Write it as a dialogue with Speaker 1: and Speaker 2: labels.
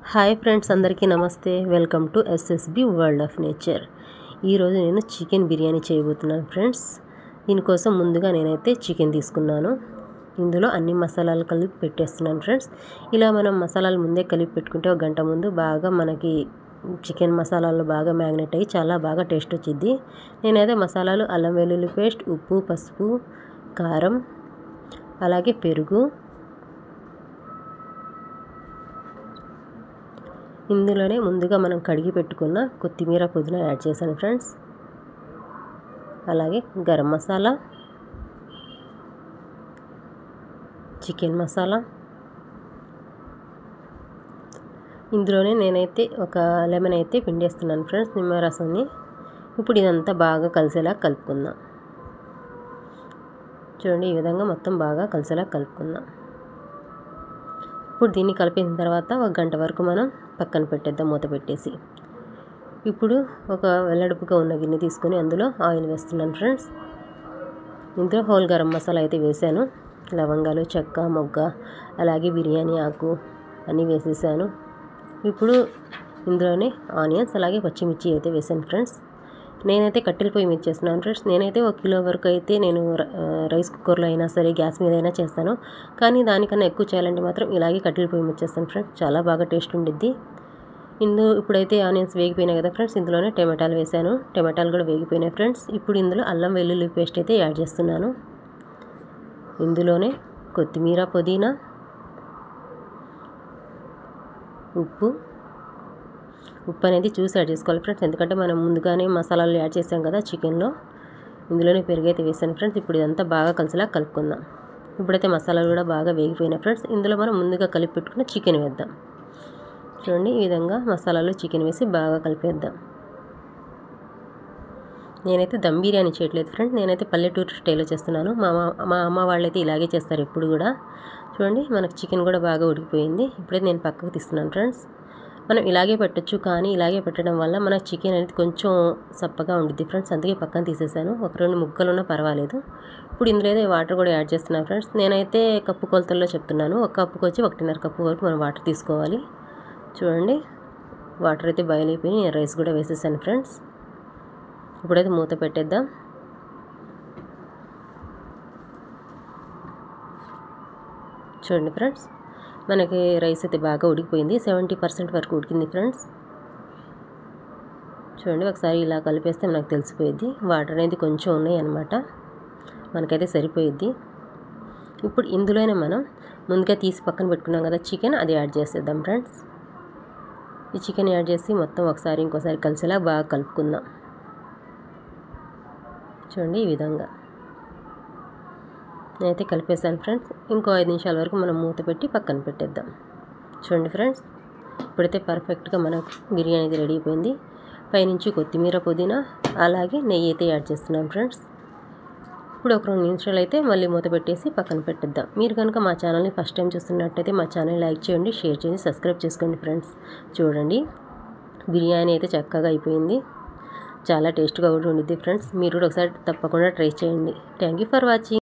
Speaker 1: Hi friends, అందరికీ నమస్తే. Welcome to SSB world of nature. ఈరోజు నేను చికెన్ బిర్యానీ చేయబోతున్నాను ఫ్రెండ్స్. దీనికోసం ముందుగా నేనైతే చికెన్ తీసుకున్నాను. ఇందులో అన్ని మసాలాలు కలిపి పెట్టేస్తున్నాను ఫ్రెండ్స్. ఇలా మనం మసాలాలు ముందే కలిపి పెట్టుకుంటే ఒక గంట ముందు బాగా మనకి చికెన్ మసాలాలు బాగా మ్యాగ్నెట్ అయ్యి చాలా బాగా టేస్ట్ వచ్చింది. నేనైతే మసాలాలు అల్లం వెల్లుల్లి పేస్ట్, ఉప్పు, పసుపు, కారం, అలాగే పెరుగు, ఇందులోనే ముందుగా మనం కడిగి పెట్టుకున్న కొత్తిమీర, పుదీనా యాడ్ చేశాను ఫ్రెండ్స్. అలాగే గరం మసాలా, చికెన్ మసాలా, ఇందులోనే నేనైతే ఒక లెమన్ అయితే పిండేస్తున్నాను ఫ్రెండ్స్, నిమ్మరసాన్ని. ఇప్పుడు ఇదంతా బాగా కలిసేలా కలుపుకుందాం. చూడండి, ఈ విధంగా మొత్తం బాగా కలిసేలా కలుపుకుందాం. ఇప్పుడు దీన్ని కలిపిన తర్వాత ఒక గంట వరకు మనం పక్కన పెట్టేద్దాం మూత పెట్టేసి. ఇప్పుడు ఒక వెల్లడుపుగా ఉన్న గిన్నె తీసుకొని అందులో ఆయిల్ వేస్తున్నాను ఫ్రెండ్స్. ఇందులో హోల్ గరం మసాలా అయితే వేసాను. లవంగాలు, చెక్క, మొగ్గ, అలాగే బిర్యానీ ఆకు అన్నీ వేసేసాను. ఇప్పుడు ఇందులోనే ఆనియన్స్ అలాగే పచ్చిమిర్చి అయితే వేసాను ఫ్రెండ్స్. నేనైతే కట్టెల పొయ్యి మీద చేస్తున్నాను ఫ్రెండ్స్. నేనైతే 1 కిలో వరకు అయితే నేను రైస్ కుక్కర్లో అయినా సరే, గ్యాస్ మీద అయినా చేస్తాను. కానీ దానికన్నా ఎక్కువ చేయాలంటే మాత్రం ఇలాగే కట్టెల పొయ్యి మీద చేస్తాను ఫ్రెండ్స్. చాలా బాగా టేస్ట్ ఉండిద్ది. ఇప్పుడైతే ఆనియన్స్ వేగిపోయినాయి కదా ఫ్రెండ్స్, ఇందులోనే టమాటాలు వేసాను. టమాటాలు కూడా వేగిపోయినాయి ఫ్రెండ్స్. ఇప్పుడు ఇందులో అల్లం వెల్లుల్లి పేస్ట్ అయితే యాడ్ చేస్తున్నాను. ఇందులోనే కొత్తిమీర, పుదీనా, ఉప్పు అనేది చూసి యాడ్ చేసుకోవాలి ఫ్రెండ్స్, ఎందుకంటే మనం ముందుగానే మసాలాలు యాడ్ చేసాం కదా చికెన్లో. ఇందులోనే పెరుగు అయితే వేసాను ఫ్రెండ్స్. ఇప్పుడు ఇదంతా బాగా కలిసిలా కలుపుకుందాం. ఇప్పుడైతే మసాలాలు కూడా బాగా వేగిపోయినాయి ఫ్రెండ్స్. ఇందులో మనం ముందుగా కలిపి పెట్టుకున్న చికెన్ వేద్దాం. చూడండి, ఈ విధంగా మసాలాలు చికెన్ వేసి బాగా కలిపేద్దాం. నేనైతే దమ్ బిర్యానీ చేయట్లేదు ఫ్రెండ్స్, నేనైతే పల్లెటూరు స్టైల్లో చేస్తున్నాను. మా అమ్మ వాళ్ళైతే ఇలాగే చేస్తారు ఎప్పుడు కూడా. చూడండి, మనకు చికెన్ కూడా బాగా ఉడికిపోయింది. ఇప్పుడైతే నేను పక్కకు తీస్తున్నాను ఫ్రెండ్స్. మనం ఇలాగే పెట్టచ్చు, కానీ ఇలాగే పెట్టడం వల్ల మన చికెన్ అనేది కొంచెం సప్పగా ఉండిద్ది ఫ్రెండ్స్. అందుకే పక్కన తీసేసాను. 1-2 ముక్కలున్నా పర్వాలేదు. ఇప్పుడు ఇందులో అయితే వాటర్ కూడా యాడ్ చేస్తున్నాను ఫ్రెండ్స్. నేనైతే కప్పు కొలతల్లో చెప్తున్నాను. ఒక కప్పుకి వచ్చి 1.5 కప్పు వరకు మనం వాటర్ తీసుకోవాలి. చూడండి, వాటర్ అయితే బాయిల్ అయిపోయి నేను రైస్ కూడా వేసేసాను ఫ్రెండ్స్. ఇప్పుడైతే మూత పెట్టేద్దాం. చూడండి ఫ్రెండ్స్, మనకి రైస్ అయితే బాగా ఉడికిపోయింది. 70% వరకు ఉడికింది ఫ్రెండ్స్. చూడండి, ఒకసారి ఇలా కలిపేస్తే మనకు తెలిసిపోయిద్ది. వాటర్ అనేది కొంచెం ఉన్నాయి అన్నమాట, మనకైతే సరిపోయిద్ది. ఇప్పుడు ఇందులోనే మనం ముందుగా తీసి పక్కన పెట్టుకున్నాం కదా చికెన్, అది యాడ్ చేసేద్దాం ఫ్రెండ్స్. ఈ చికెన్ యాడ్ చేసి మొత్తం ఒకసారి ఇంకోసారి కలిసేలా బాగా కలుపుకుందాం. చూడండి, ఈ విధంగా నేనైతే కలిపేసాను ఫ్రెండ్స్. ఇంకో 5 నిమిషాల వరకు మనం మూత పెట్టి పక్కన పెట్టేద్దాం. చూడండి ఫ్రెండ్స్, ఇప్పుడైతే పర్ఫెక్ట్గా మనకు బిర్యానీ అయితే రెడీ అయిపోయింది. పైనుంచి కొత్తిమీర, పుదీనా, అలాగే నెయ్యి అయితే యాడ్ చేస్తున్నాం ఫ్రెండ్స్. ఇప్పుడు ఒక 2 నిమిషాలు అయితే మళ్ళీ మూత పెట్టేసి పక్కన పెట్టేద్దాం. మీరు కనుక మా ఛానల్ని ఫస్ట్ టైం చూస్తున్నట్టయితే మా ఛానల్ లైక్ చేయండి, షేర్ చేయండి, సబ్స్క్రైబ్ చేసుకోండి ఫ్రెండ్స్. చూడండి, బిర్యానీ అయితే చక్కగా అయిపోయింది. చాలా టేస్ట్గా కూడా ఉండిద్ది ఫ్రెండ్స్. మీరు కూడా ఒకసారి తప్పకుండా ట్రై చేయండి. Thank you for watching.